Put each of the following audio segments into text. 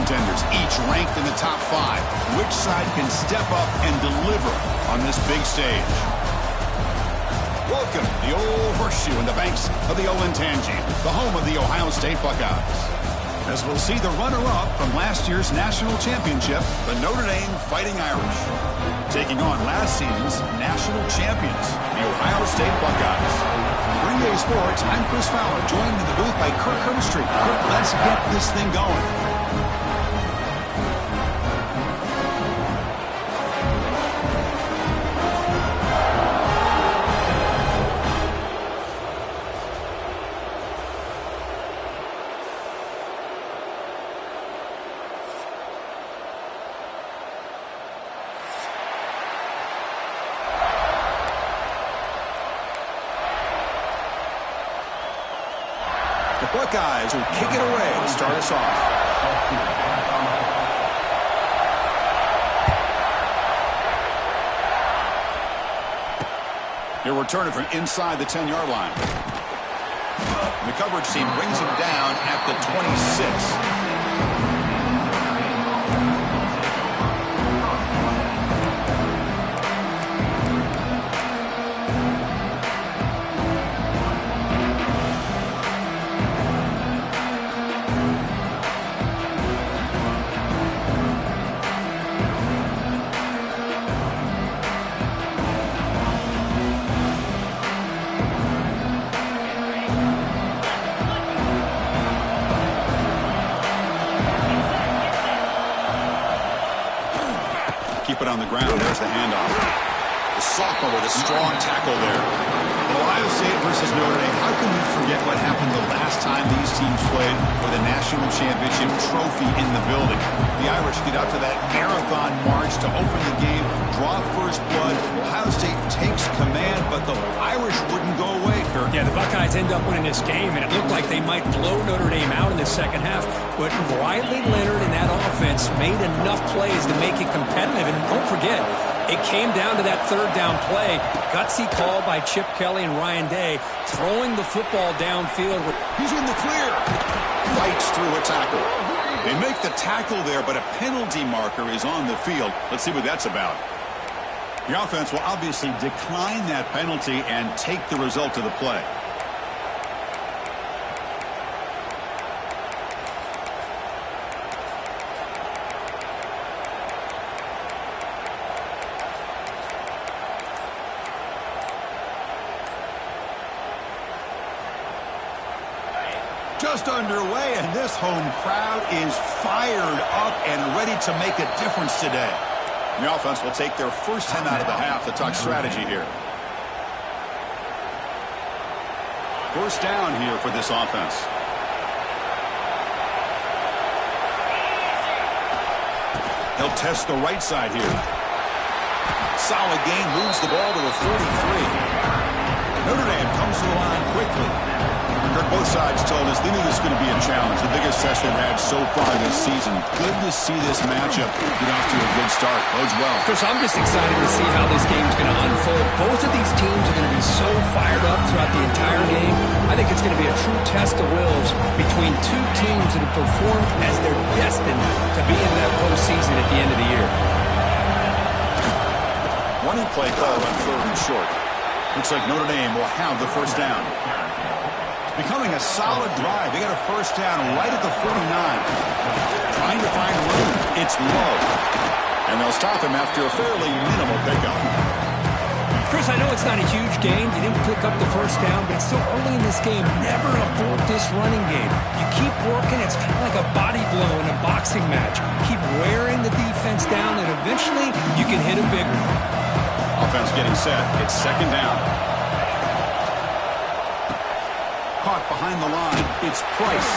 contenders, each ranked in the top 5. Which side can step up and deliver on this big stage? Welcome to the Old Horseshoe in the banks of the Olentangy, the home of the Ohio State Buckeyes. As we'll see the runner-up from last year's national championship, the Notre Dame Fighting Irish, taking on last season's national champions, the Ohio State Buckeyes. For EA Sports, I'm Chris Fowler, joined in the booth by Kirk Herbstreit. Kirk, let's get this thing going. The Buckeyes will kick it away to start us off. He'll return it from inside the 10-yard line. The coverage team brings him down at the 26. Keep it on the ground. There's the handoff. The sophomore with a strong tackle there. Ohio State versus Notre Dame. How can we forget what happened the last time these teams played for the national championship trophy in the building? The Irish get out to that marathon march to open the game, draw first blood. Ohio State takes command, but the Irish wouldn't go away, Kirk. Yeah, the Buckeyes end up winning this game, and it looked like they might blow Notre Dame out in the second half. But Riley Leonard and that offense made enough plays to make it competitive. And don't forget, it came down to that third down play. Gutsy call by Chip Kelly and Ryan Day, throwing the football downfield. He's in the clear. Fights through a tackle. They make the tackle there, but a penalty marker is on the field. Let's see what that's about. The offense will obviously decline that penalty and take the result of the play. Just underway, and this home crowd is fired up and ready to make a difference today. The offense will take their first 10 out of the half to talk strategy here. First down here for this offense. He'll test the right side here. Solid gain, moves the ball to the 33. Notre Dame comes to the line quickly. Kirk, both sides told us they knew this was going to be a challenge, the biggest test they've had so far this season. Good to see this matchup get off to a good start. Bodes well. Chris, I'm just excited to see how this game's going to unfold. Both of these teams are going to be so fired up throughout the entire game. I think it's going to be a true test of wills between two teams that have performed as they're destined to be in that postseason at the end of the year. Running play call on third and short. Looks like Notre Dame will have the first down. Becoming a solid drive. They got a first down right at the 49. Trying to find room. It's low. And they'll stop him after a fairly minimal pickup. Chris, I know it's not a huge gain. You didn't pick up the first down, but it's still early in this game. Never abort this running game. You keep working. It's kind of like a body blow in a boxing match. Keep wearing the defense down, and eventually you can hit a big one. Offense getting set. It's second down. Caught behind the line. It's Price.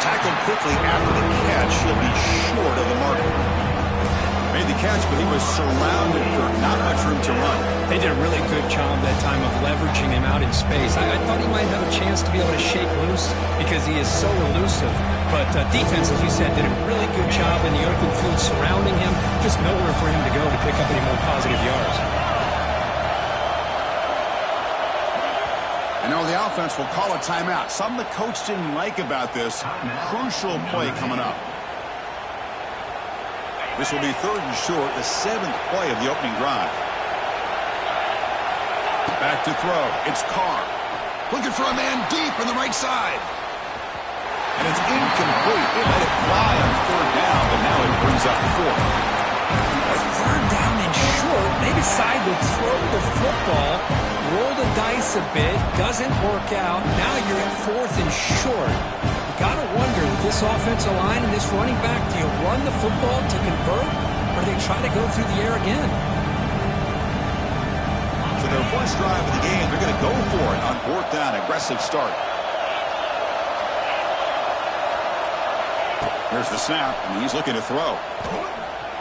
Tackled quickly after the catch. He'll be short of the marker. Made the catch, but he was surrounded for not much room to run. They did a really good job that time of leveraging him out in space. I thought he might have a chance to be able to shake loose because he is so elusive. But defense, as you said, did a really good job in the open field surrounding him. Just nowhere for him to go to pick up any more positive yards. I know the offense will call a timeout. Something the coach didn't like about this. Crucial play coming up. This will be 3rd and short, the 7th play of the opening drive. Back to throw. It's Carr. Looking for a man deep on the right side. And it's incomplete. They let it fly on 3rd down, but now it brings up 4th. 3rd down and short. They decide to throw the football, roll the dice a bit, doesn't work out. Now you're at 4th and short. You got to wonder, with this offensive line and this running back, do you run the football to convert, or do they try to go through the air again? So their first drive of the game, they're going to go for it on 4th down. Aggressive start. Here's the snap, and he's looking to throw.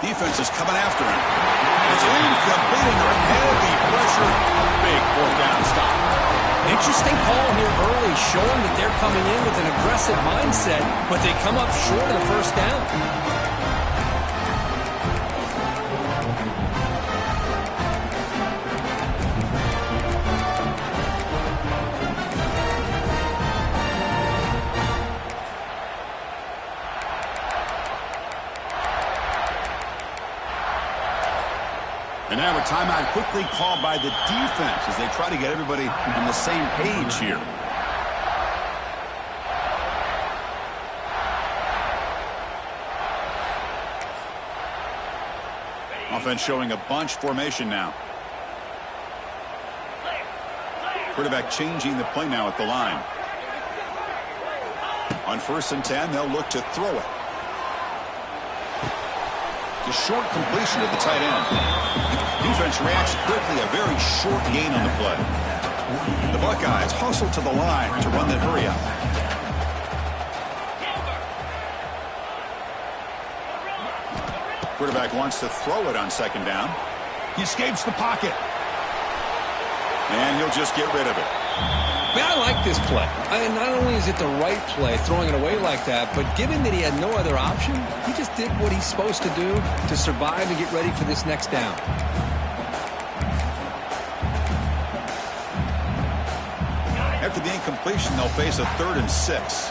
Defense is coming after him. It's incomplete under heavy pressure. Big 4th down stop. Interesting call here early, showing that they're coming in with an aggressive mindset, but they come up short of the 1st down. And now a timeout quickly called by the defense as they try to get everybody on the same page here. Offense showing a bunch formation now. Quarterback changing the play now at the line. On 1st and 10, they'll look to throw it. A short completion to the tight end. Defense reacts quickly, a very short gain on the play. The Buckeyes hustle to the line to run the hurry up. Quarterback wants to throw it on 2nd down. He escapes the pocket. And he'll just get rid of it. Man, I like this play. Not only is it the right play, throwing it away like that, but given that he had no other option, he just did what he's supposed to do to survive and get ready for this next down. After the incompletion, they'll face a 3rd and 6.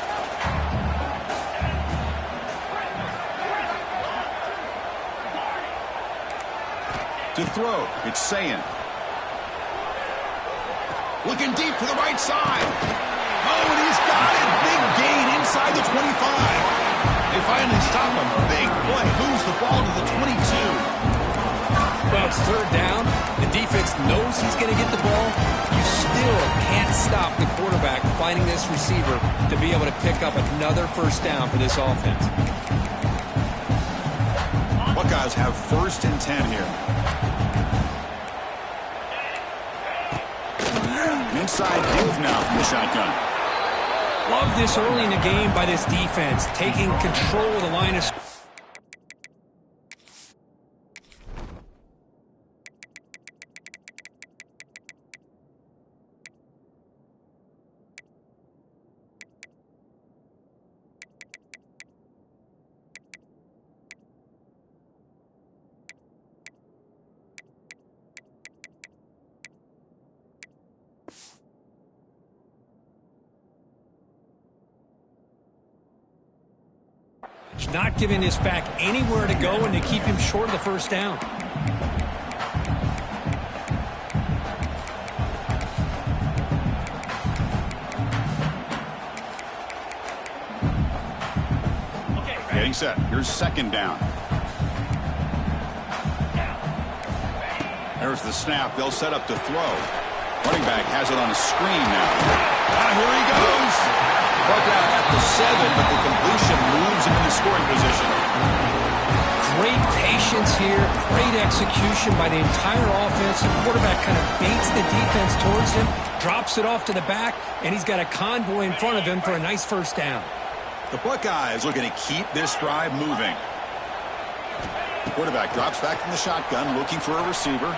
To throw, it's Sayin. Looking deep to the right side. Oh, and he's got it. Big gain inside the 25. They finally stop him. Big play. Moves the ball to the 22. Well, it's 3rd down. The defense knows he's going to get the ball. You still can't stop the quarterback finding this receiver to be able to pick up another 1st down for this offense. Buckeyes have 1st and 10 here. Inside move now from the shotgun. Love this early in the game by this defense, taking control of the line of scrimmage. Not giving this back anywhere to go and to keep him short of the 1st down. Getting set. Here's 2nd down. There's the snap. They'll set up to throw. Running back has it on a screen now. And here he goes. Brought down at the 7, but the completion moves him into scoring position. Great patience here, great execution by the entire offense. The quarterback kind of baits the defense towards him, drops it off to the back, and he's got a convoy in front of him for a nice 1st down. The Buckeyes looking to keep this drive moving. The quarterback drops back from the shotgun, looking for a receiver.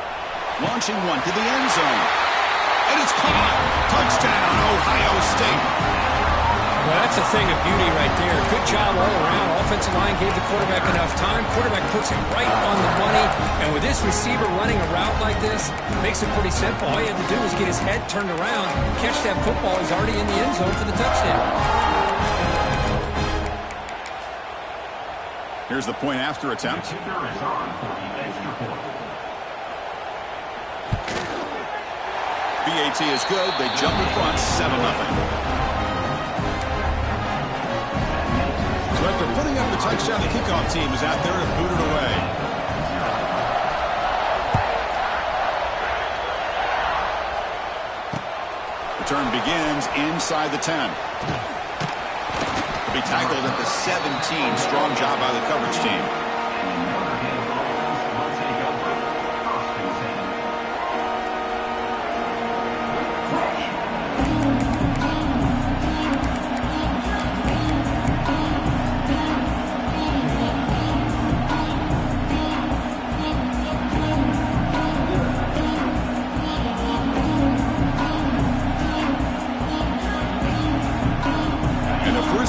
Launching one to the end zone. And it's caught. Touchdown, Ohio State. Well, that's a thing of beauty right there. Good job all around. Offensive line gave the quarterback enough time. Quarterback puts it right on the money. And with this receiver running a route like this, it makes it pretty simple. All you have to do is get his head turned around, catch that football. He's already in the end zone for the touchdown. Here's the point after attempt. BAT is good. They jump in front 7-0. So after putting up the touchdown, the kickoff team is out there to boot it away. Return begins inside the 10. Will be tackled at the 17. Strong job by the coverage team.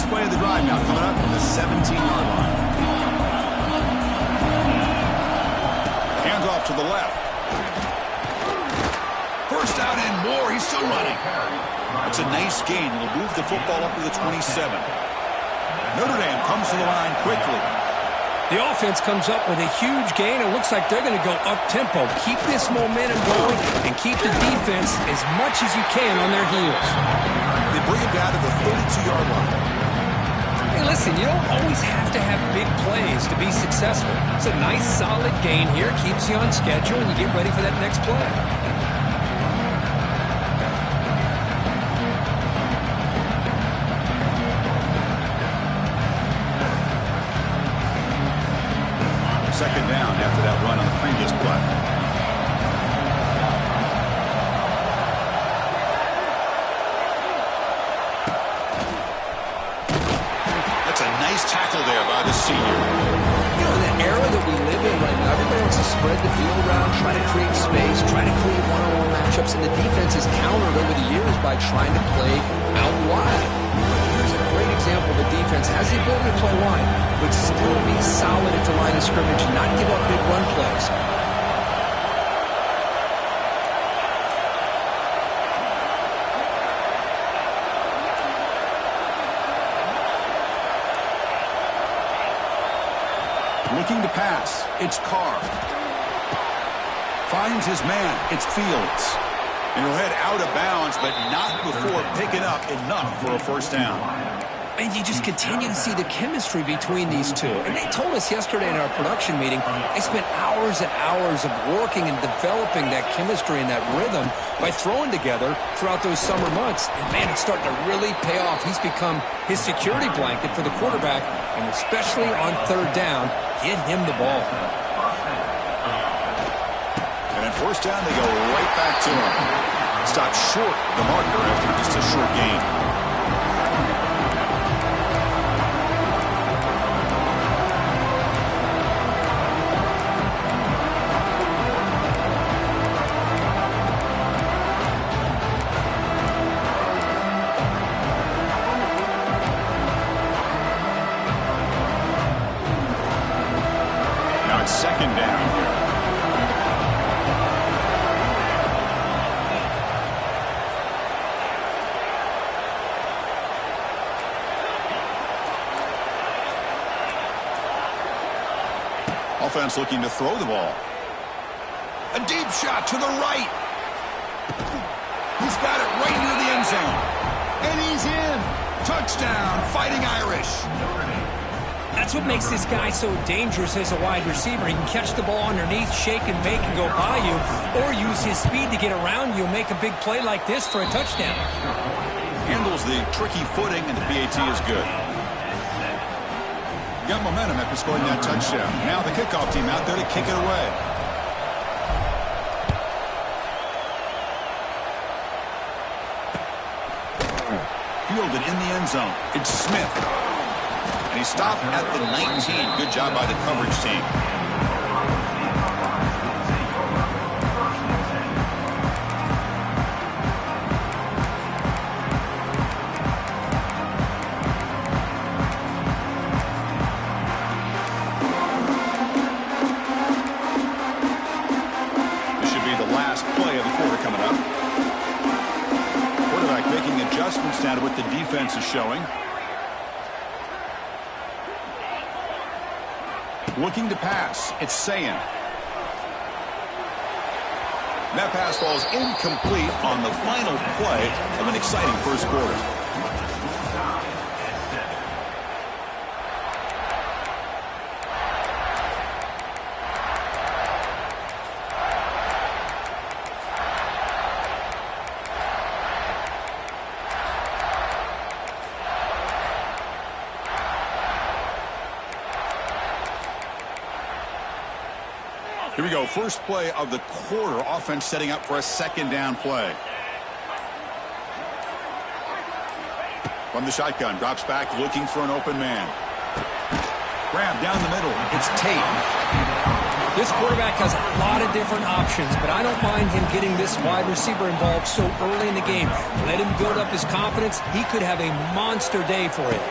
Play of the drive now coming up from the 17-yard line. Hands off to the left. First down and more. He's still running. That's a nice gain. He'll move the football up to the 27. Notre Dame comes to the line quickly. The offense comes up with a huge gain. It looks like they're going to go up-tempo. Keep this momentum going and keep the defense as much as you can on their heels. They bring it down to the 32-yard line. Hey, listen, you don't always have to have big plays to be successful. It's a nice, solid gain here. Keeps you on schedule, and you get ready for that next play. Second down after that run on the previous play. Tackle there by the senior. You know, in the era that we live in right now, everybody wants to spread the field around, try to create space, try to create one-on-one matchups, and the defense has countered over the years by trying to play out wide. Here's a great example. The defense has the ability to play wide, but still be solid at the line of scrimmage and not give up big run plays. Looking to pass. It's Carr. Finds his man. It's Fields. And he'll head out of bounds, but not before picking up enough for a first down. And you just continue to see the chemistry between these two. And they told us yesterday in our production meeting, they spent hours and hours of working and developing that chemistry and that rhythm by throwing together throughout those summer months. And, man, it's starting to really pay off. He's become his security blanket for the quarterback, and especially on third down, get him the ball. And at first down, they go right back to him. Stopped short of the marker after just a short gain. Second down here. Offense looking to throw the ball. A deep shot to the right. He's got it right into the end zone. And he's in. Touchdown, Fighting Irish. That's what makes this guy so dangerous as a wide receiver. He can catch the ball underneath, shake and bake, and go by you, or use his speed to get around you and make a big play like this for a touchdown. Handles the tricky footing, and the BAT is good. Got momentum after scoring that touchdown. Now the kickoff team out there to kick it away. Fielded in the end zone. It's Smith. And he stopped at the 19. Good job by the coverage team. This should be the last play of the quarter coming up. Quarterback making adjustments down to what the defense is showing. Looking to pass. It's Sayin. That pass falls incomplete on the final play of an exciting first quarter. Here we go. First play of the quarter. Offense setting up for a second down play. From the shotgun. Drops back looking for an open man. Grab down the middle. It's Tate. This quarterback has a lot of different options, but I don't mind him getting this wide receiver involved so early in the game. Let him build up his confidence. He could have a monster day for it.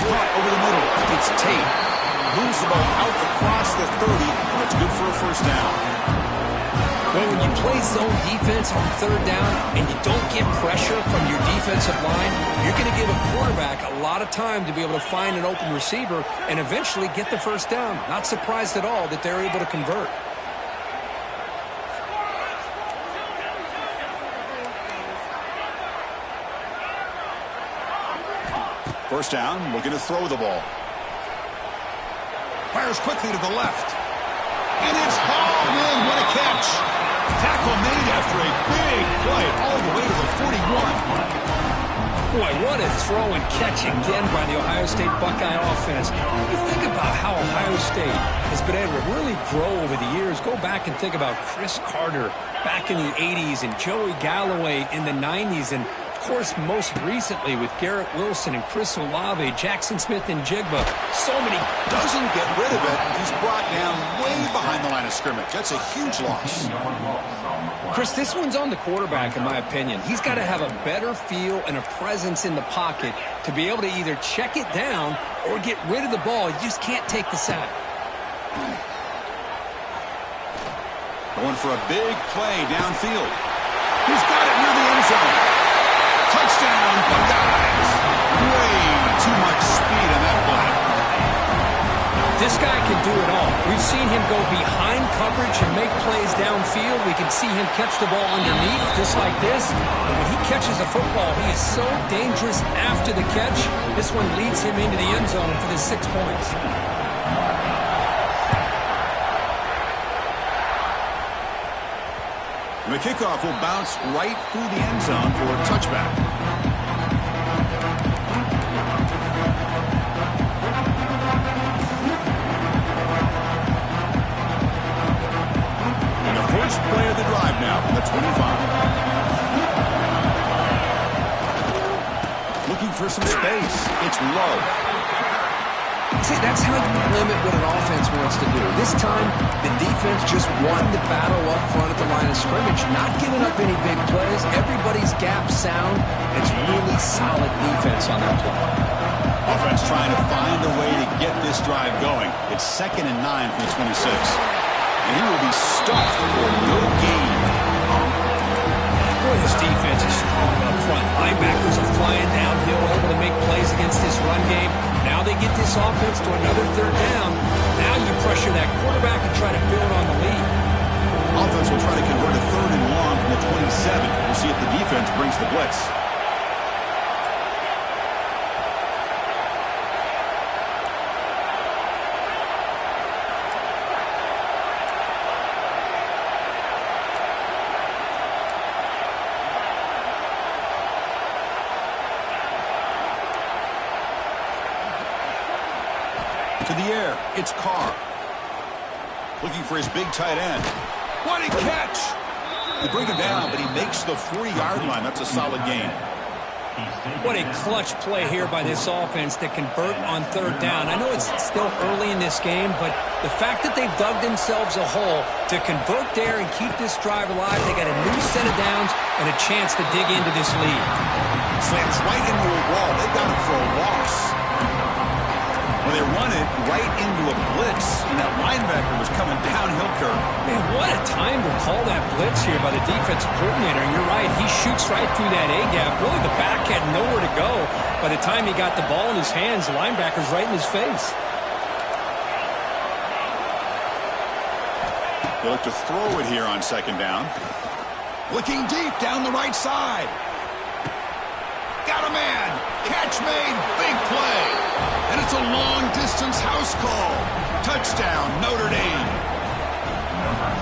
Caught over the middle. It's Tate. Moves the ball out across the 30. That's good for a first down. Well, when you play zone defense on third down and you don't get pressure from your defensive line, you're going to give a quarterback a lot of time to be able to find an open receiver and eventually get the first down. Not surprised at all that they're able to convert. First down, looking to throw the ball. Fires quickly to the left. And it's hauled in. What a catch. Tackle made after a big play all the way to the 41. Boy, what a throw and catch again by the Ohio State Buckeye offense. You think about how Ohio State has been able to really grow over the years. Go back and think about Chris Carter back in the 80s and Joey Galloway in the 90s and of course, most recently with Garrett Wilson and Chris Olave, Jackson Smith and Jigba. So many. Doesn't get rid of it. He's brought down way behind the line of scrimmage. That's a huge loss. Chris, this one's on the quarterback, in my opinion. He's got to have a better feel and a presence in the pocket to be able to either check it down or get rid of the ball. You just can't take the sack. Going for a big play downfield. He's got it near the end zone. Touchdown, Buckeyes. Way too much speed on that play. This guy can do it all. We've seen him go behind coverage and make plays downfield. We can see him catch the ball underneath, just like this. And when he catches a football, he is so dangerous after the catch. This one leads him into the end zone for the 6 points. The kickoff will bounce right through the end zone for a touchback. And the first play of the drive now from the 25. Looking for some space. It's Love. See, that's how you limit what an offense wants to do. This time, the defense just won the battle up front at the line of scrimmage, not giving up any big plays. Everybody's gap sound. It's really solid defense on that play. Offense trying to find a way to get this drive going. It's 2nd and 9 from the 26. And he will be stuffed for no gain. Boy, this defense is strong up front. Linebackers are flying downhill, able to make plays against this run game. Now they get this offense to another third down. Now you pressure that quarterback and try to build on the lead. Offense will try to convert a 3rd and long from the 27. We'll see if the defense brings the blitz. To the air, it's Carr. Looking for his big tight end. What a catch! They bring him down, but he makes the 40-yard line. That's a solid gain. What a clutch play here by this offense to convert on third down. I know it's still early in this game, but the fact that they've dug themselves a hole to convert there and keep this drive alive, they got a new set of downs and a chance to dig into this lead. Slams right into a wall. They got him for a loss. Well, they run it right into a blitz, and that linebacker was coming downhill curve. Man, what a time to call that blitz here by the defensive coordinator. And you're right, he shoots right through that A-gap. Really, the back had nowhere to go. By the time he got the ball in his hands, the linebacker's right in his face. They look to throw it here on second down. Looking deep down the right side. Got a man. Catch made. Big play. And it's a long-distance house call. Touchdown, Notre Dame.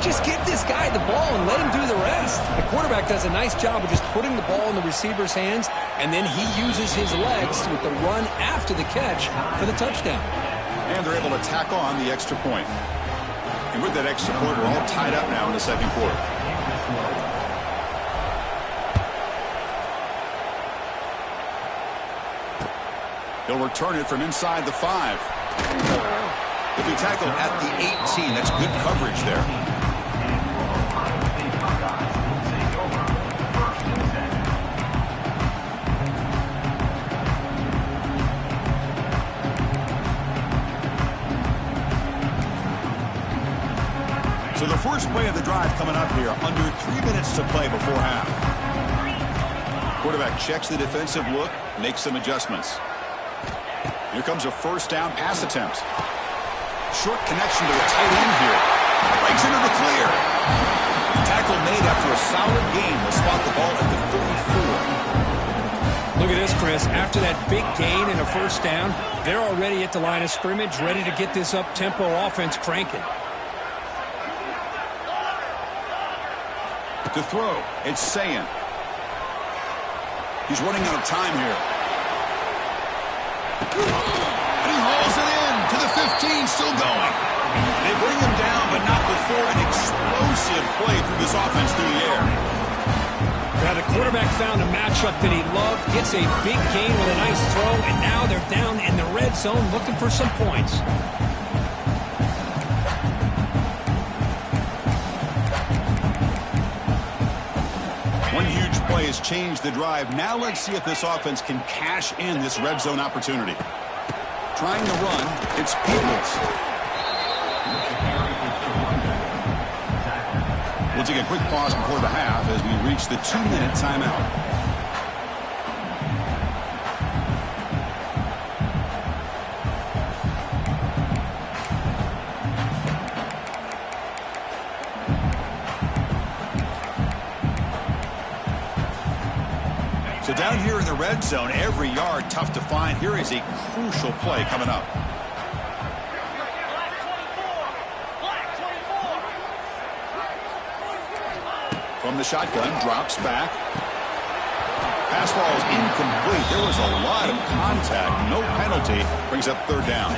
Just give this guy the ball and let him do the rest. The quarterback does a nice job of just putting the ball in the receiver's hands, and then he uses his legs with the run after the catch for the touchdown. And they're able to tack on the extra point. And with that extra point, we're all tied up now in the second quarter. He'll return it from inside the 5. He'll be tackled at the 18. That's good coverage there. So the first play of the drive coming up here, under 3 minutes to play before half. Quarterback checks the defensive look, makes some adjustments. Here comes a first down pass attempt. Short connection to the tight end here. Breaks into the clear. Tackle made after a solid gain. Will spot the ball at the 44. Look at this, Chris. After that big gain and a first down, they're already at the line of scrimmage, ready to get this up-tempo offense cranking. To throw, it's Sayin. He's running out of time here. And he hauls it in to the 15, still going. They bring him down, but not before an explosive play through this offense through the air. Now the quarterback found a matchup that he loved, gets a big gain with a nice throw, and now they're down in the red zone looking for some points. One huge play has changed the drive. Now let's see if this offense can cash in this red zone opportunity. Trying to run, it's Peoples. We'll take a quick pause before the half as we reach the 2-minute timeout. So down here in the red zone, every yard tough to find. Here is a crucial play coming up. From the shotgun, drops back. Pass ball is incomplete. There was a lot of contact. No penalty. Brings up third down.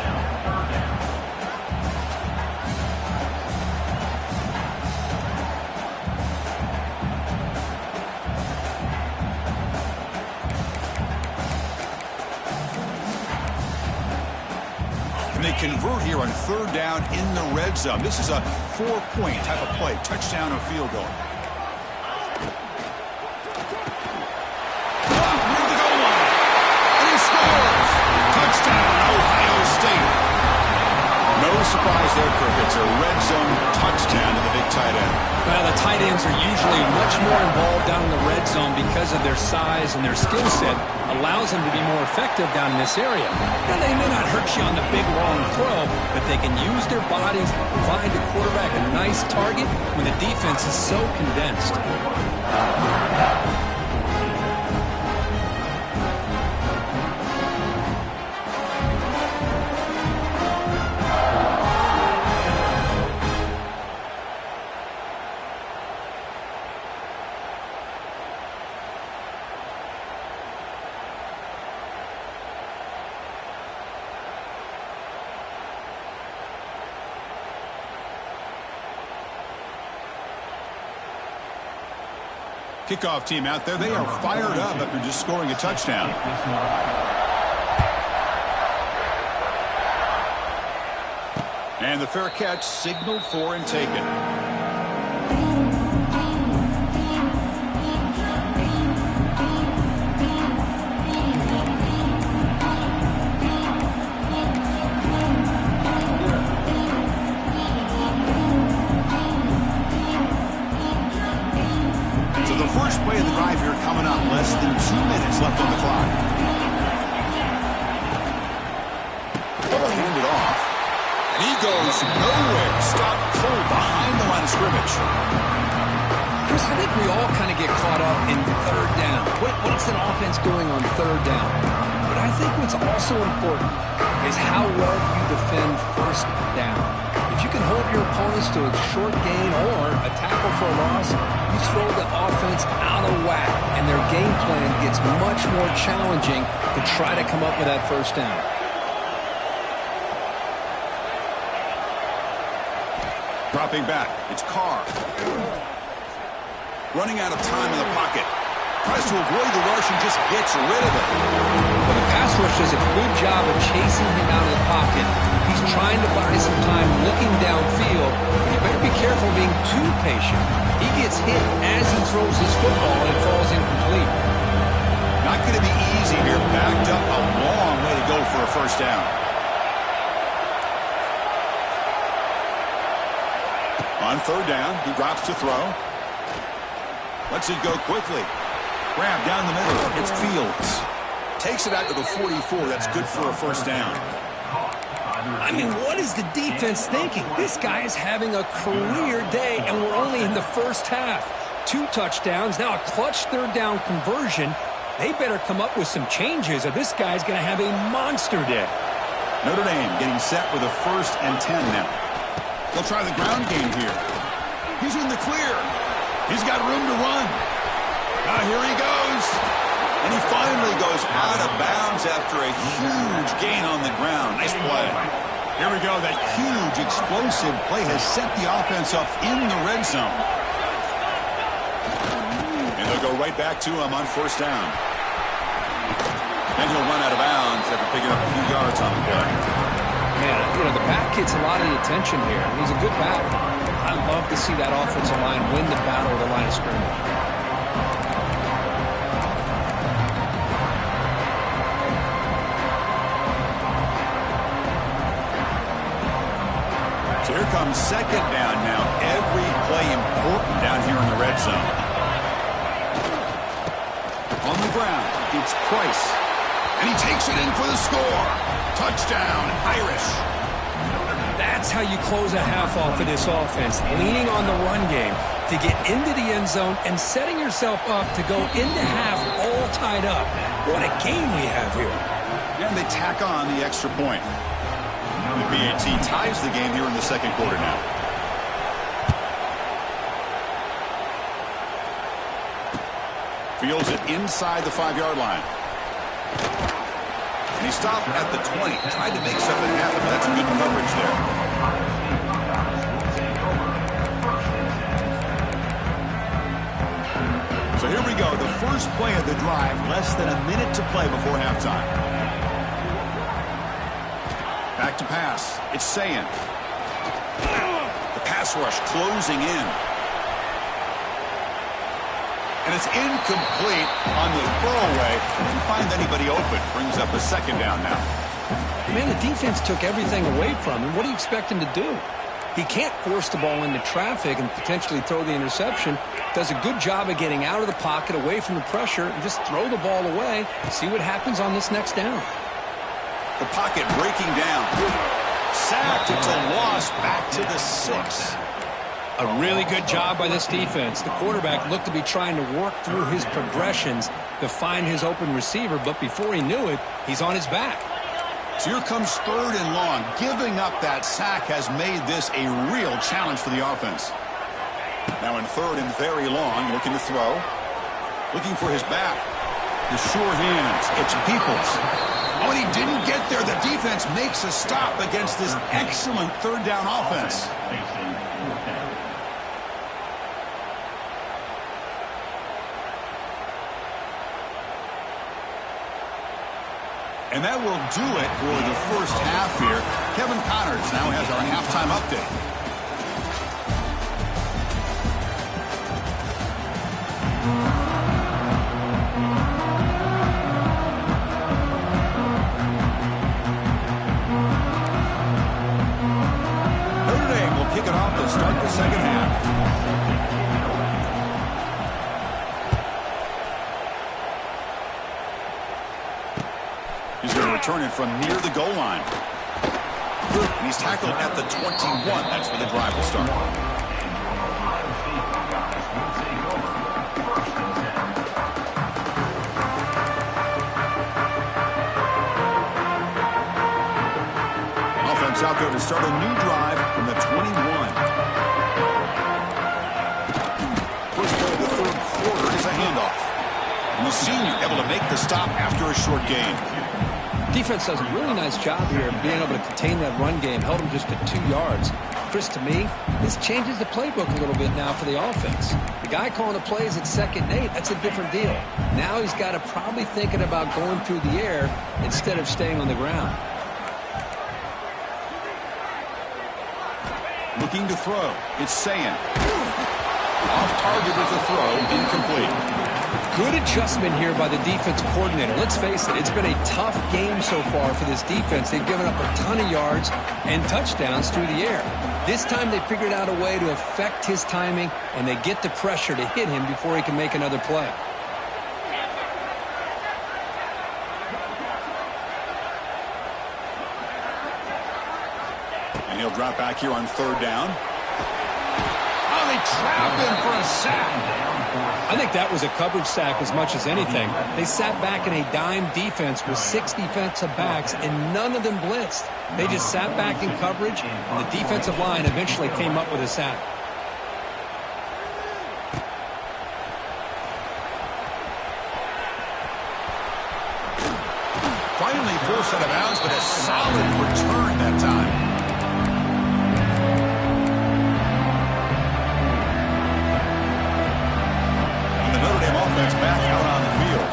They convert here on third down in the red zone. This is a 4-point type of play, touchdown or field goal. Near the goal line, and he scores! Touchdown, Ohio State. No surprise there, Kirk. It's a red zone touchdown to the big tight end. Well, the tight ends are usually much more involved down in the red zone because of their size and their skill set. Allows them to be more effective down in this area. Now, they may not hurt you on the big, long throw, but they can use their bodies to provide the quarterback a nice target when the defense is so condensed. Kickoff team out there. They are fired up after just scoring a touchdown. And the fair catch signaled for and taken. Play of the drive here coming up. Less than 2 minutes left on the clock. Hand it off. And he goes nowhere. Stopped cold behind the line of scrimmage. pitch. Chris, I think we all kind of get caught up in third down. What's an offense doing on third down? But I think what's also important is how well you defend first down. If you can hold your opponents to a short gain or a tackle for a loss, you throw the offense out of whack, and their game plan gets much more challenging to try to come up with that first down. Dropping back, it's Carr. Running out of time in the pocket. Tries to avoid the rush and just gets rid of it. Well, the pass rush does a good job of chasing him out of the pocket. He's trying to buy some time looking downfield. You better be careful being too patient. He gets hit as he throws his football and it falls incomplete. Not going to be easy here. Backed up a long way to go for a first down. On third down, he drops to throw. Lets it go quickly. Grab down the middle. It's Fields. Takes it out to the 44. That's good for a first down. I mean, what is the defense thinking? This guy is having a career day, and we're only in the first half. 2 touchdowns, now a clutch third down conversion. They better come up with some changes, or this guy's going to have a monster day. Notre Dame getting set with a 1st and 10 now. They'll try the ground game here. He's in the clear. He's got room to run. Now here he goes. And he finally goes out of bounds after a huge gain on the ground. Nice play. Here we go. That huge explosive play has set the offense up in the red zone. And they'll go right back to him on first down. Then he'll run out of bounds after picking up a few yards on the play. Man, you know, the back gets a lot of the attention here. He's a good back. I love to see that offensive line win the battle of the line of scrimmage. So here comes second down now. Every play important down here in the red zone. On the ground, it's Price. And he takes it in for the score. Touchdown, Irish. That's how you close a half off of this offense, leaning on the run game to get into the end zone and setting yourself up to go into half all tied up. What a game we have here. And they tack on the extra point. The BAT ties the game here in the second quarter now. Fields it inside the 5-yard line. And he stopped at the 20. Tried to make something happen, but that's good coverage there. So here we go. The first play of the drive. Less than a minute to play before halftime. Back to pass. It's Sayin. The pass rush closing in. And it's incomplete on the throwaway. Didn't find anybody open. Brings up a second down now. Man, the defense took everything away from him. What do you expect him to do? He can't force the ball into traffic and potentially throw the interception. Does a good job of getting out of the pocket, away from the pressure, and just throw the ball away. See what happens on this next down. The pocket breaking down. Sacked. It's a loss. Back to the 6. A really good job by this defense. The quarterback looked to be trying to work through his progressions to find his open receiver, but before he knew it, he's on his back. So here comes 3rd and long. Giving up that sack has made this a real challenge for the offense. Now in 3rd and very long, looking to throw. Looking for his back. The sure hands. It's Peoples. Oh, and he didn't get there. The defense makes a stop against this excellent 3rd down offense. And that will do it for the first half here. Kevin Connors now has our halftime update. Notre Dame will kick it off to start the second half. He's going to return it from near the goal line. And he's tackled at the 21. That's where the drive will start. Offense out there to start a new drive from the 21. First play of the third quarter is a handoff. And the senior able to make the stop after a short gain. Defense does a really nice job here of being able to contain that run game. Held him just at 2 yards. Chris, to me, this changes the playbook a little bit now for the offense. The guy calling the plays at 2nd and 8, that's a different deal. Now he's got to probably thinking about going through the air instead of staying on the ground. Looking to throw. It's Sayin. Off target with the throw. Incomplete. Good adjustment here by the defense coordinator. Let's face it, it's been a tough game so far for this defense. They've given up a ton of yards and touchdowns through the air. This time they figured out a way to affect his timing, and they get the pressure to hit him before he can make another play. And he'll drop back here on 3rd down. Oh, they trapped him for a sack. I think that was a coverage sack as much as anything. They sat back in a dime defense with 6 defensive backs, and none of them blitzed. They just sat back in coverage, and the defensive line eventually came up with a sack. Finally forced out of bounds, but a solid return that time. Offense back out on the field.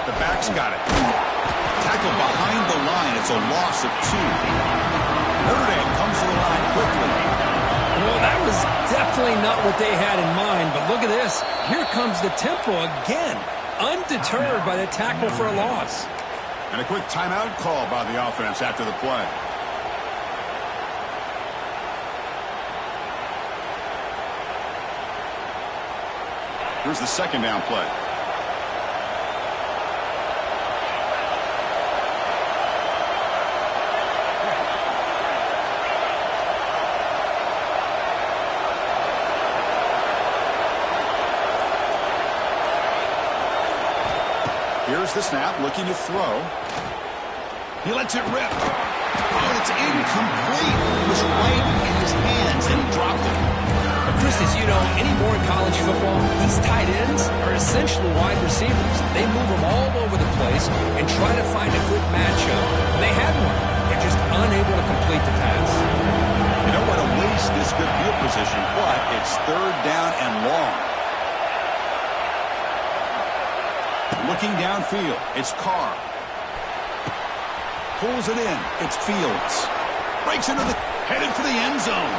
The back's got it. Tackle behind the line. It's a loss of 2. Notre Dame comes to the line quickly. Well, that was definitely not what they had in mind, but look at this. Here comes the tempo again, undeterred by the tackle for a loss. And a quick timeout call by the offense after the play. Here's the 2nd down play. Here's the snap, looking to throw. He lets it rip. Oh, it's incomplete. It was right in his hands, and he dropped it. Chris, as you know, anymore in college football, these tight ends are essentially wide receivers. They move them all over the place and try to find a good matchup. They had one. They're just unable to complete the pass. You don't want to waste this good field position, but it's 3rd down and long. Looking downfield, it's Carr. Pulls it in. It's Fields. Breaks into the... headed for the end zone.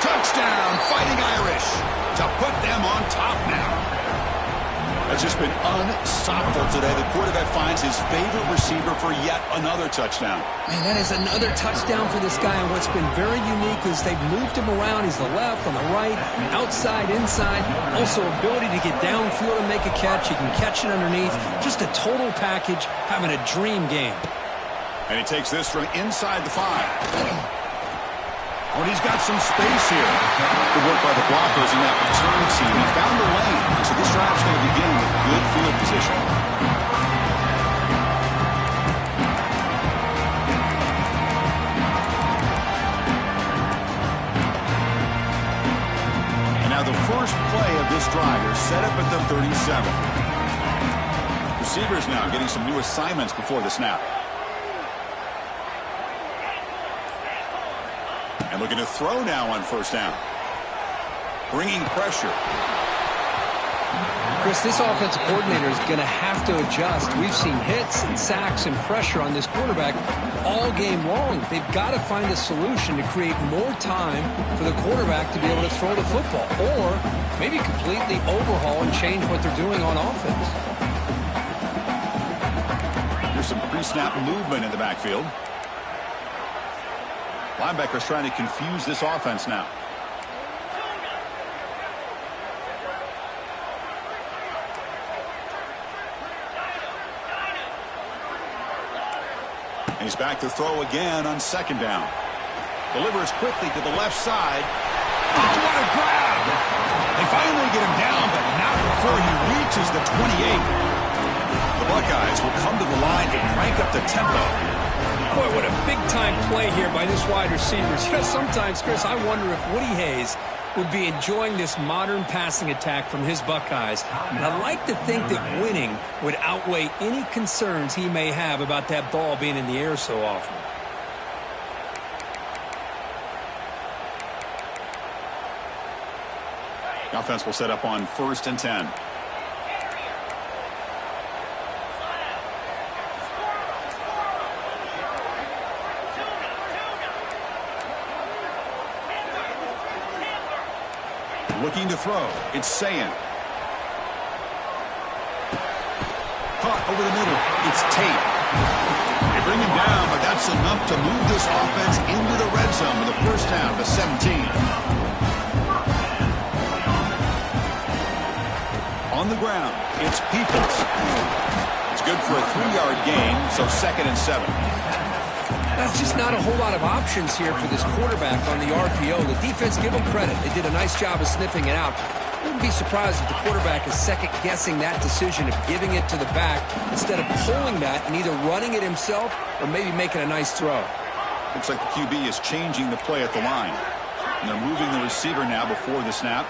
Touchdown, Fighting Irish, to put them on top now. That's just been unstoppable today. The quarterback finds his favorite receiver for yet another touchdown. Man, that is another touchdown for this guy, and what's been very unique is they've moved him around. He's the left, on the right, outside, inside. Also, ability to get downfield and make a catch. He can catch it underneath. Just a total package, having a dream game. And he takes this from inside the 5. Oh, and he's got some space here. Good work by the blockers in that return team. He found the lane. So this drive's going to begin with good field position. And now the first play of this drive is set up at the 37. Receivers now getting some new assignments before the snap. And looking to throw now on 1st down. Bringing pressure. Chris, this offensive coordinator is going to have to adjust. We've seen hits and sacks and pressure on this quarterback all game long. They've got to find a solution to create more time for the quarterback to be able to throw the football. Or maybe completely overhaul and change what they're doing on offense. Here's some pre-snap movement in the backfield. Linebackers trying to confuse this offense now. And he's back to throw again on 2nd down. Delivers quickly to the left side. Oh, what a grab! They finally get him down, but not before he reaches the 28. The Buckeyes will come to the line and crank up the tempo. Boy, what a big-time play here by this wide receiver. You know, sometimes, Chris, I wonder if Woody Hayes would be enjoying this modern passing attack from his Buckeyes. And I'd like to think that winning would outweigh any concerns he may have about that ball being in the air so often. The offense will set up on 1st and 10. Looking to throw. It's Sayin. Caught over the middle. It's Tate. They bring him down, but that's enough to move this offense into the red zone with a first down to 17. On the ground, it's Peoples. It's good for a 3-yard gain, so 2nd and 7. That's just not a whole lot of options here for this quarterback on the RPO. The defense, give them credit. They did a nice job of sniffing it out. I wouldn't be surprised if the quarterback is second-guessing that decision of giving it to the back instead of pulling that and either running it himself or maybe making a nice throw. Looks like the QB is changing the play at the line. And they're moving the receiver now before the snap.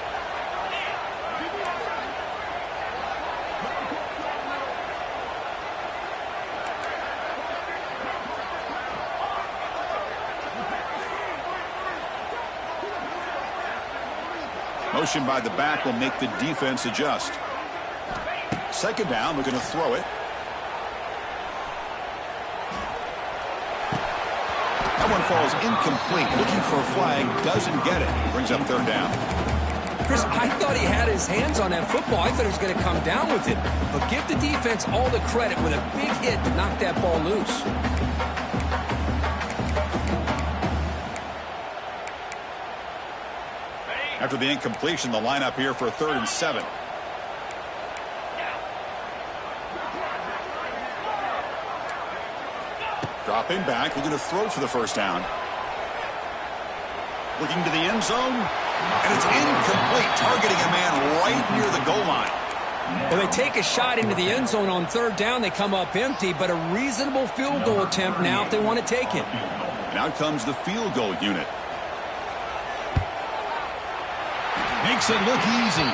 Motion by the back will make the defense adjust. 2nd down, we're going to throw it. That one falls incomplete. Looking for a flag, doesn't get it. Brings up 3rd down. Chris, I thought he had his hands on that football. I thought he was going to come down with it. But give the defense all the credit with a big hit to knock that ball loose. After the incompletion, the lineup here for 3rd and 7. Dropping back, looking to throw for the first down. Looking to the end zone, and it's incomplete, targeting a man right near the goal line. Well, they take a shot into the end zone on 3rd down. They come up empty, but a reasonable field goal attempt now if they want to take it. And out comes the field goal unit. Makes it look easy.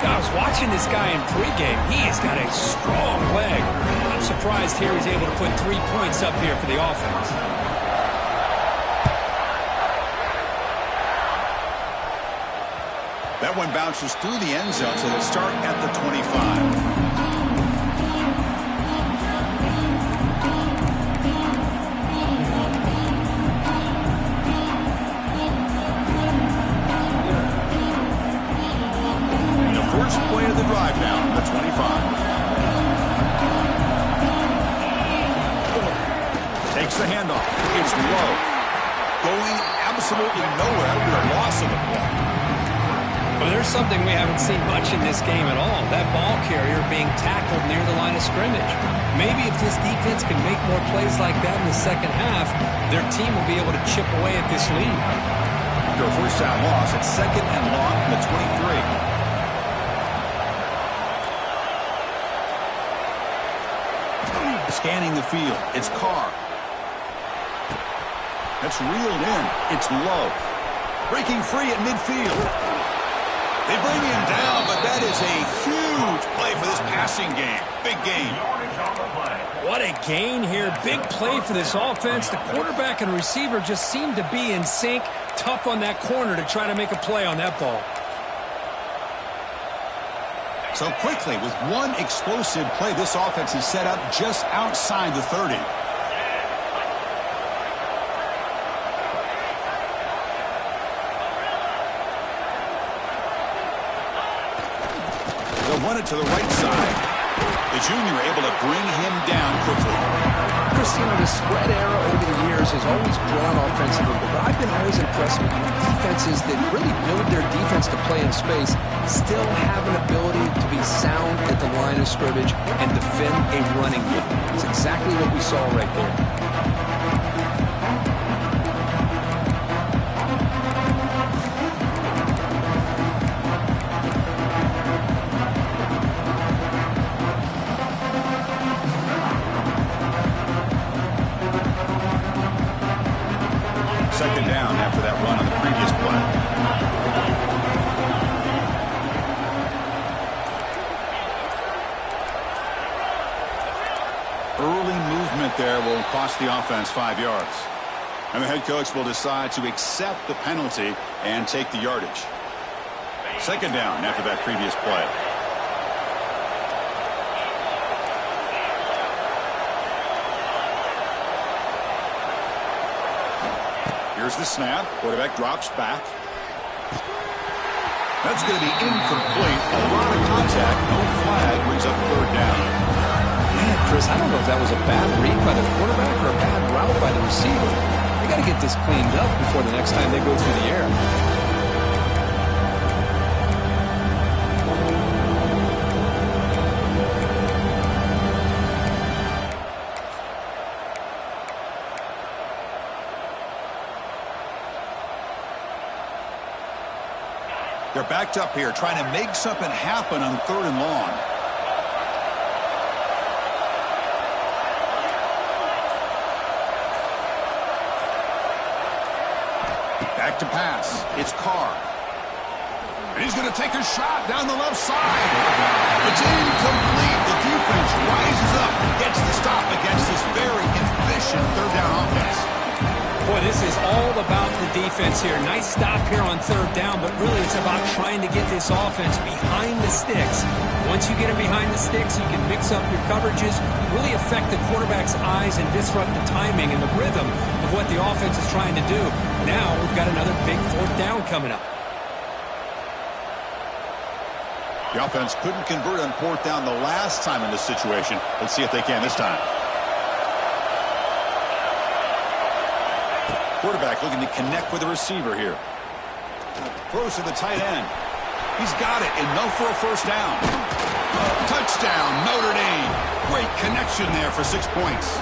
I was watching this guy in pregame. He has got a strong leg. I'm surprised here he's able to put 3 points up here for the offense. That one bounces through the end zone, so they'll start at the 25. First play of the drive now, the 25. Takes the handoff. It's low. Going absolutely nowhere with a loss of the ball. Well, there's something we haven't seen much in this game at all. That ball carrier being tackled near the line of scrimmage. Maybe if this defense can make more plays like that in the second half, their team will be able to chip away at this lead. After a first down loss, it's 2nd and long from the 23. Scanning the field. It's Carr. That's reeled in. It's low. Breaking free at midfield. They bring him down, but that is a huge play for this passing game. Big gain. What a gain here. Big play for this offense. The quarterback and receiver just seem to be in sync. Tough on that corner to try to make a play on that ball. So quickly, with one explosive play, this offense is set up just outside the 30. They'll run it to the right side. The junior able to bring him down quickly. Chris, you know, the spread era over the years has always grown offensively, but I've been always impressed with defenses that really build their defense to play in space, still have an ability to be sound at the line of scrimmage and defend a running game. It's exactly what we saw right there. Second down after that run on the previous play. Early movement there will cost the offense 5 yards. And the head coach will decide to accept the penalty and take the yardage. Second down after that previous play. Here's the snap. Quarterback drops back. That's going to be incomplete. A lot of contact. No flag. Brings up third down. Man, Chris, I don't know if that was a bad read by the quarterback or a bad route by the receiver. They got to get this cleaned up before the next time they go through the air. They're backed up here, trying to make something happen on third and long. Back to pass. It's Carr. And he's going to take a shot down the left side. It's incomplete. The defense rises up and gets the stop against this very efficient third down offense. Boy, this is all about the defense here. Nice stop here on third down, but really it's about trying to get this offense behind the sticks. Once you get them behind the sticks, you can mix up your coverages, really affect the quarterback's eyes and disrupt the timing and the rhythm of what the offense is trying to do. Now we've got another big fourth down coming up. The offense couldn't convert on fourth down the last time in this situation. Let's see if they can this time. Quarterback looking to connect with the receiver here. Throws to the tight end. He's got it, and no for a first down. Touchdown, Notre Dame. Great connection there for 6 points.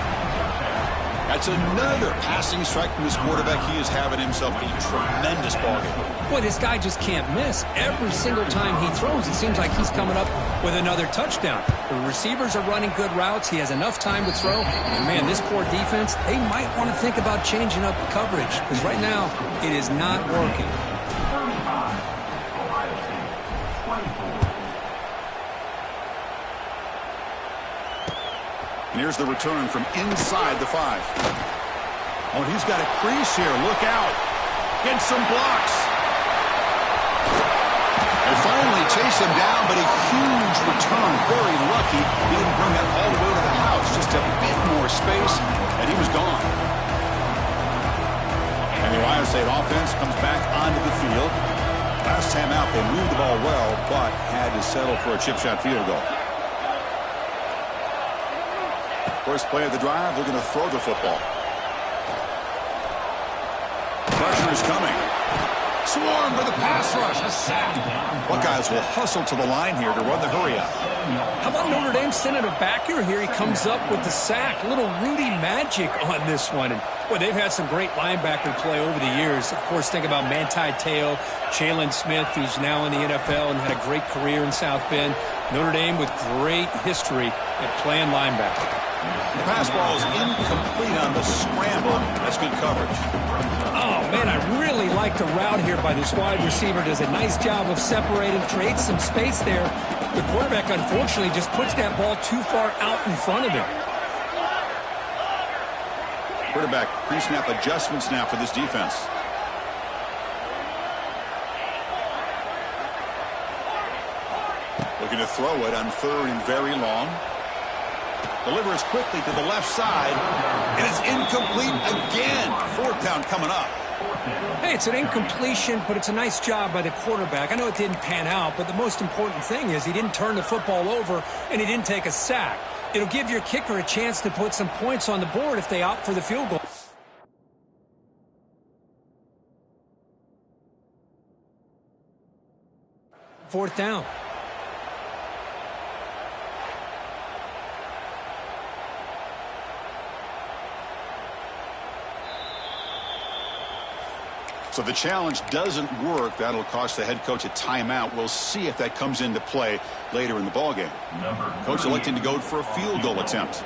That's another passing strike from this quarterback. He is having himself a tremendous ballgame. Boy, this guy just can't miss. Every single time he throws, it seems like he's coming up with another touchdown. The receivers are running good routes. He has enough time to throw. And, man, this poor defense, they might want to think about changing up the coverage because right now it is not working. And here's the return from inside the 5. Oh, he's got a crease here. Look out. Get some blocks. They finally chase him down, but a huge return. Very lucky. He didn't bring that all the way to the house. Just a bit more space, and he was gone. And the Ohio State offense comes back onto the field. Last time out, they moved the ball well, but had to settle for a chip shot field goal. First play of the drive, they're going to throw the football. Pressure is coming. Swarm for the pass rush. A sack. Buckeyes will hustle to the line here to run the hurry up. How about Notre Dame sending a backer here? He comes up with the sack. A little Rudy magic on this one. And, boy, they've had some great linebacker play over the years. Of course, think about Manti Te'o, Jalen Smith, who's now in the NFL and had a great career in South Bend. Notre Dame with great history at playing linebacker. The pass ball is incomplete on the scramble. That's good coverage. Oh, man, I really like the route here by this wide receiver. Does a nice job of separating, creates some space there. The quarterback, unfortunately, just puts that ball too far out in front of him. Quarterback pre-snap adjustments now for this defense. Looking to throw it on third and very long. Delivers quickly to the left side, and it's incomplete again. Fourth down coming up. Hey, it's an incompletion, but it's a nice job by the quarterback. I know it didn't pan out, but the most important thing is he didn't turn the football over, and he didn't take a sack. It'll give your kicker a chance to put some points on the board if they opt for the field goal. Fourth down. So the challenge doesn't work. That'll cost the head coach a timeout. We'll see if that comes into play later in the ballgame. Coach electing to go for a field goal attempt.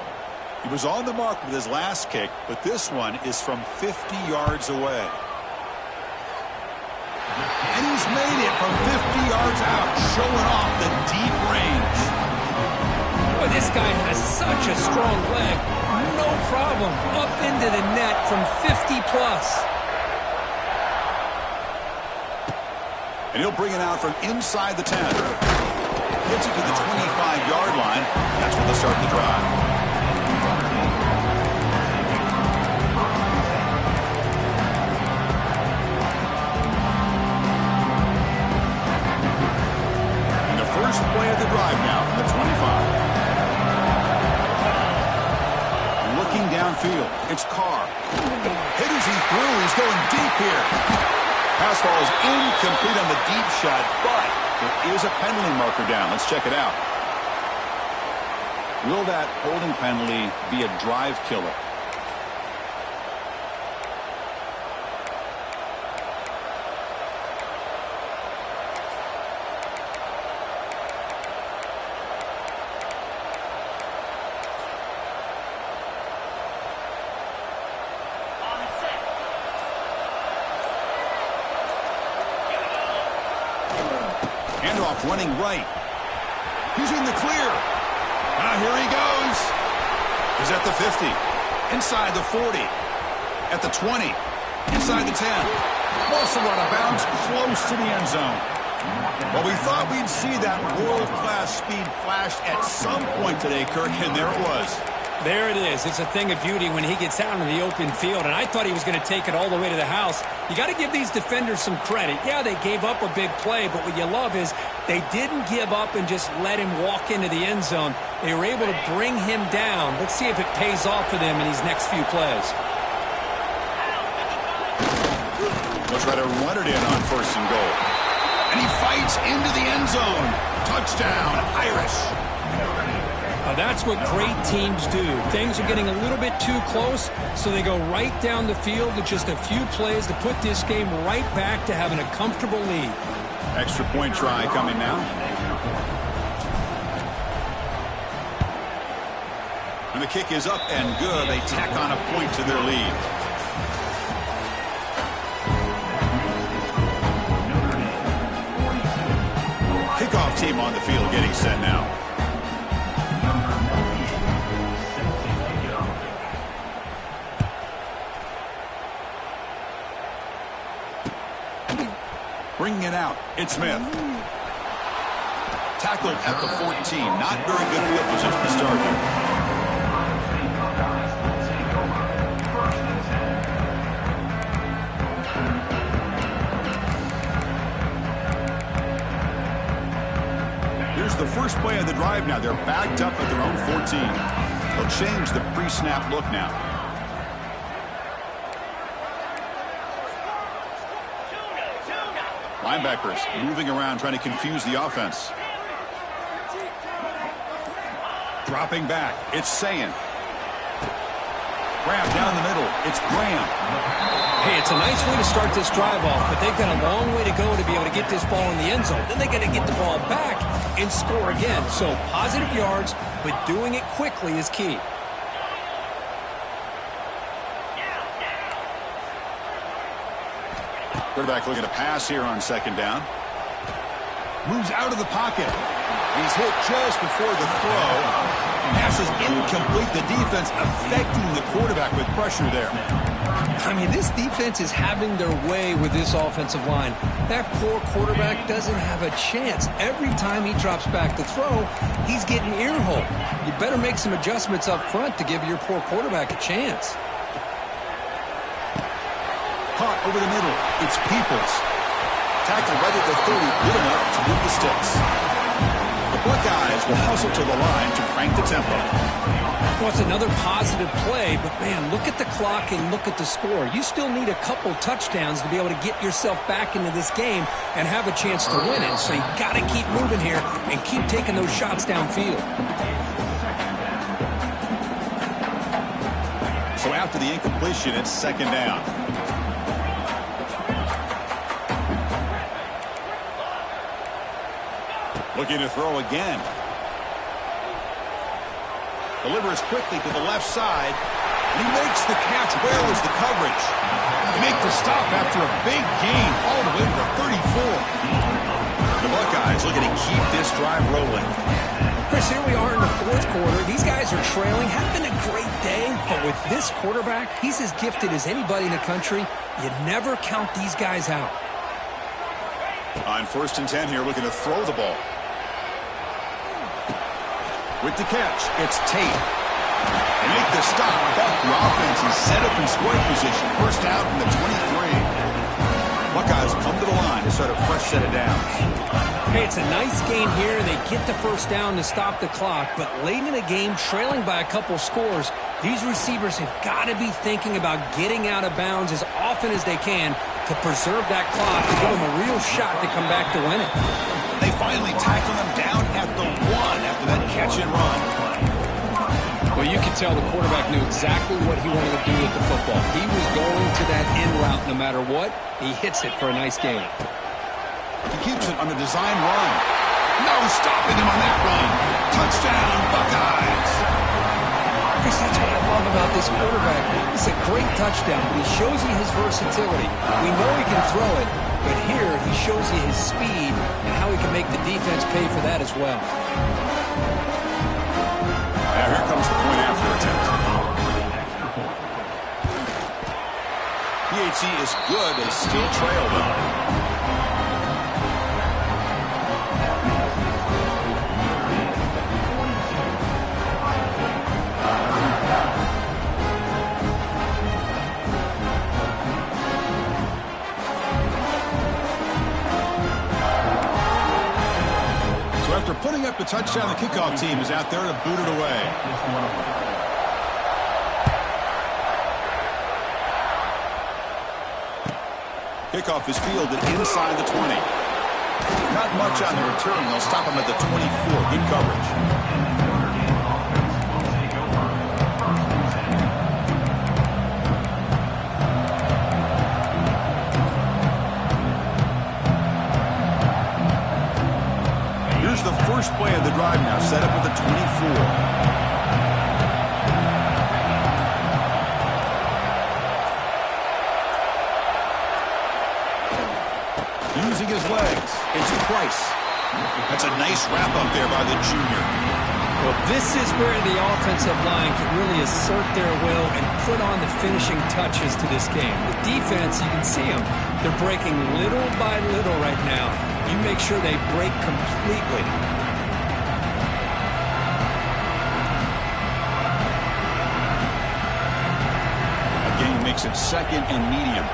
He was on the mark with his last kick, but this one is from 50 yards away. And he's made it from 50 yards out, showing off the deep range. Boy, this guy has such a strong leg. No problem. Up into the net from 50 plus. And he'll bring it out from inside the 10. Gets it to the 25-yard line. That's when they'll start the drive. First play of the drive now from the 25. Looking downfield, it's Carr. Hit as he threw, he's going deep here. Pass ball is incomplete on the deep shot, but there is a penalty marker down. Let's check it out. Will that holding penalty be a drive killer? Handoff running right. He's in the clear. Here he goes. He's at the 50. Inside the 40. At the 20. Inside the 10. Also out of bounds, close to the end zone. Well, we thought we'd see that world-class speed flashed at some point today, Kirk, and there it was. There it is. It's a thing of beauty when he gets out in the open field, and I thought he was going to take it all the way to the house. You got to give these defenders some credit. Yeah, they gave up a big play, but what you love is they didn't give up and just let him walk into the end zone. They were able to bring him down. Let's see if it pays off for them in these next few plays. They'll try to run it in on first and goal. And he fights into the end zone. Touchdown, Irish. Now that's what great teams do. Things are getting a little bit too close, so they go right down the field with just a few plays to put this game right back to having a comfortable lead. Extra point try coming now. And the kick is up and good. They tack on a point to their lead. Kickoff team on the field getting set now. Bringing it out, it's Smith. Tackled at the 14. Not very good field position to start here. Here's the first play of the drive now. They're backed up at their own 14. They'll change the pre-snap look now. Linebackers moving around, trying to confuse the offense. Dropping back, it's Sayin. Grab down the middle, it's Graham. Hey, it's a nice way to start this drive off, but they've got a long way to go to be able to get this ball in the end zone. Then they got to get the ball back and score again. So positive yards, but doing it quickly is key. Quarterback looking to pass here on second down. Moves out of the pocket. He's hit just before the throw. Pass is incomplete. The defense affecting the quarterback with pressure there. I mean, this defense is having their way with this offensive line. That poor quarterback doesn't have a chance. Every time he drops back to throw, he's getting ear-hole. You better make some adjustments up front to give your poor quarterback a chance. Caught over the middle. It's Peoples. Tackle right at the 30. Good enough to move the sticks. The Buckeyes will hustle to the line to crank the tempo. Well, it's another positive play, but, man, look at the clock and look at the score. You still need a couple touchdowns to be able to get yourself back into this game and have a chance to win it. So you got to keep moving here and keep taking those shots downfield. So after the incompletion, it's second down. Looking to throw again. Delivers quickly to the left side. And he makes the catch. Where was the coverage? They make the stop after a big gain all the way to the 34. The Buckeyes looking to keep this drive rolling. Chris, here we are in the fourth quarter. These guys are trailing. Having a great day. But with this quarterback, he's as gifted as anybody in the country. You never count these guys out. On 1st and 10 here, looking to throw the ball. With the catch, it's Tate. They make the stop. The offense is set up in scoring position. First down from the 23. Buckeyes come to the line to start a fresh set of downs. Hey, it's a nice game here. They get the first down to stop the clock, but late in the game, trailing by a couple scores, these receivers have got to be thinking about getting out of bounds as often as they can to preserve that clock and give them a real shot to come back to win it. They finally tackle them down at the 1 after that catch and run. Well, you can tell the quarterback knew exactly what he wanted to do with the football. He was going to that in route no matter what. He hits it for a nice gain. He keeps it on the design run. No stopping him on that run. Touchdown, Buckeyes. Chris, that's what I love about this quarterback. It's a great touchdown, but he shows you his versatility. We know he can throw it, but here he shows you his speed and how he can make the defense pay for that as well. Now here comes the point after attempt. PAT is good. They still trail them. After putting up the touchdown, the kickoff team is out there to boot it away. Kickoff is fielded inside the 20. Not much on the return. They'll stop him at the 24. Good coverage. The first play of the drive now, set up at the 24. Using his legs, it's Price. That's a nice wrap-up there by the junior. Well, this is where the offensive line can really assert their will and put on the finishing touches to this game. The defense, you can see them. They're breaking little by little right now. You make sure they break completely. Again, makes it 2nd and medium.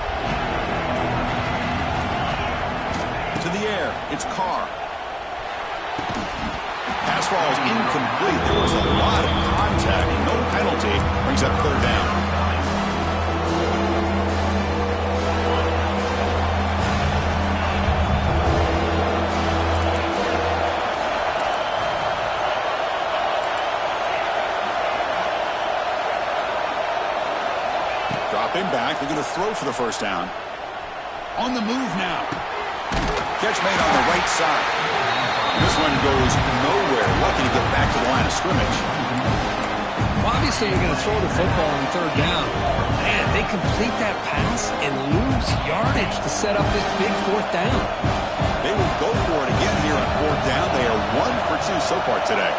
To the air, it's Carr. Pass falls incomplete. There was a lot of contact. No penalty. Brings up 3rd down. Dropping back. They're going to throw for the first down. On the move now. Catch made on the right side. This one goes nowhere. Lucky to get back to the line of scrimmage. Well, obviously, you're going to throw the football on 3rd down. Man, they complete that pass and lose yardage to set up this big 4th down. They will go for it again here on 4th down. They are 1 for 2 so far today.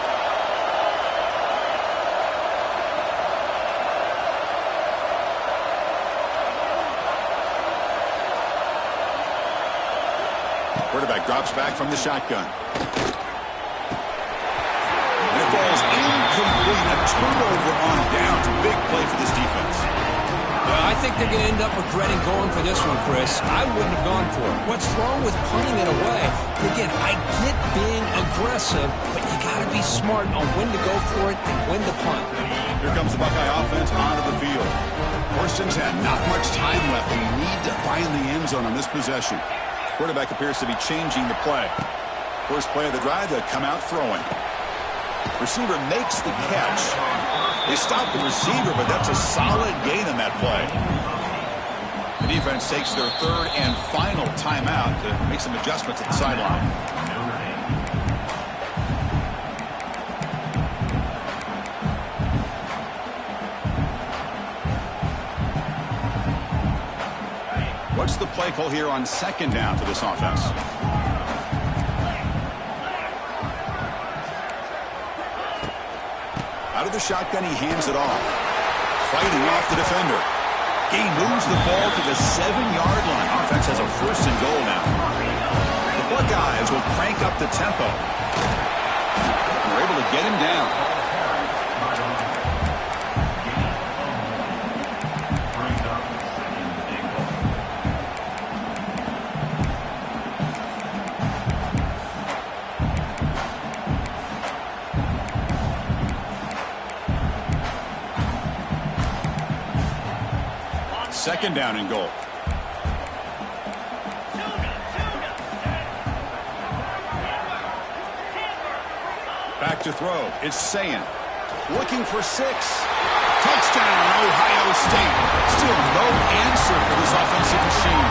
Quarterback drops back from the shotgun. And it falls incomplete. A turnover on downs. Big play for this defense. I think they're going to end up regretting going for this one, Chris. I wouldn't have gone for it. What's wrong with punting it away? Again, I get being aggressive, but you got to be smart on when to go for it and when to punt. Here comes the Buckeye offense onto the field. 1st and 10. Not much time left. They need to find the end zone on this possession. Quarterback appears to be changing the play. First play of the drive, they come out throwing. Receiver makes the catch. They stop the receiver, but that's a solid gain on that play. The defense takes their 3rd and final timeout to make some adjustments at the sideline. What's the play call here on second down for this offense? Out of the shotgun, he hands it off. Fighting off the defender. He moves the ball to the 7-yard line. Offense has a 1st and goal now. The Buckeyes will crank up the tempo. They're able to get him down. Second down and goal. Back to throw. It's Sayin. Looking for 6. Touchdown, Ohio State. Still no answer for this offensive machine.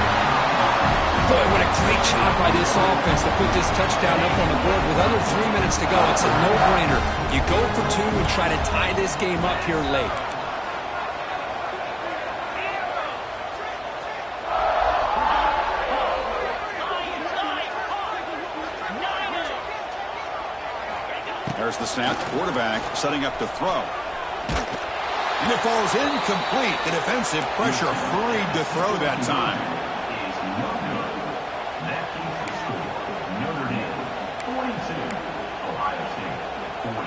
Boy, what a great job by this offense to put this touchdown up on the board with under 3 minutes to go. It's a no-brainer. You go for 2 and try to tie this game up here late. There's the snap. Quarterback setting up to throw. And it falls incomplete. The defensive pressure hurried to throw that time. Notre Dame 42, Ohio State 40.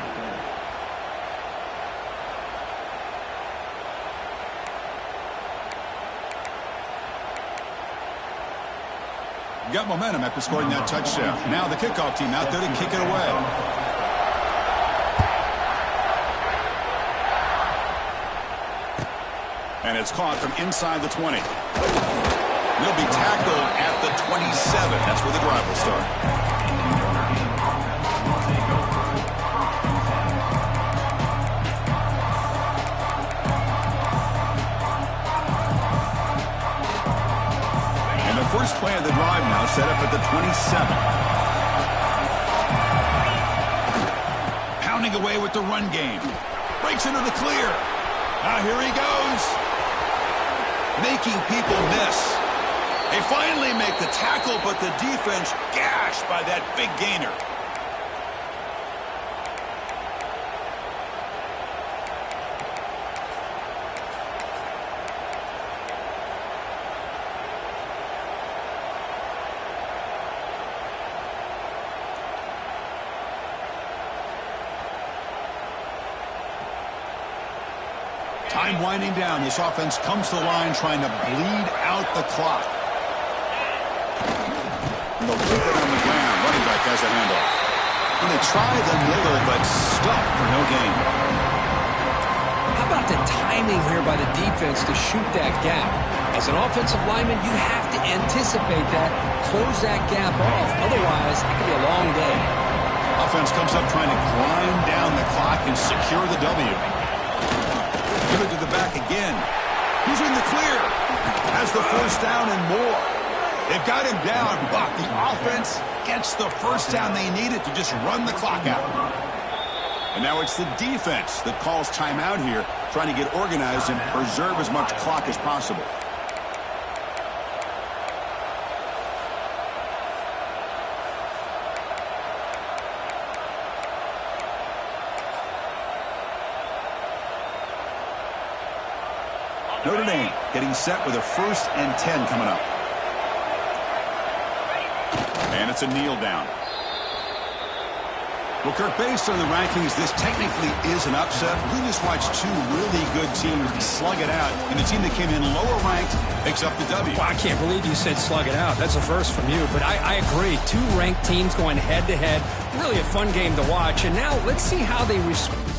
Got momentum after scoring that touchdown. Now the kickoff team out there to kick it away. And it's caught from inside the 20. They'll be tackled at the 27. That's where the drive will start. And the first play of the drive now set up at the 27. Pounding away with the run game. Breaks into the clear. Now here he goes. Making people miss. They finally make the tackle, but the defense gashed by that big gainer. Time winding down. This offense comes to the line trying to bleed out the clock. And they'll keep it on the ground. Running back has a handoff. And they try the middle, but stuffed for no gain. How about the timing here by the defense to shoot that gap? As an offensive lineman, you have to anticipate that, close that gap off. Otherwise, it could be a long day. Offense comes up trying to grind down the clock and secure the W. Give it to the back again. He's in the clear. Has the first down and more. They've got him down, but the offense gets the first down they needed to just run the clock out. And now it's the defense that calls timeout here, trying to get organized and preserve as much clock as possible. Notre Dame getting set with a 1st and 10 coming up. And it's a kneel down. Well, Kirk, based on the rankings, this technically is an upset. We just watched 2 really good teams slug it out, and the team that came in lower ranked picks up the W. Well, I can't believe you said slug it out. That's a first from you, but I agree. 2 ranked teams going head-to-head. Really a fun game to watch, and now let's see how they respond.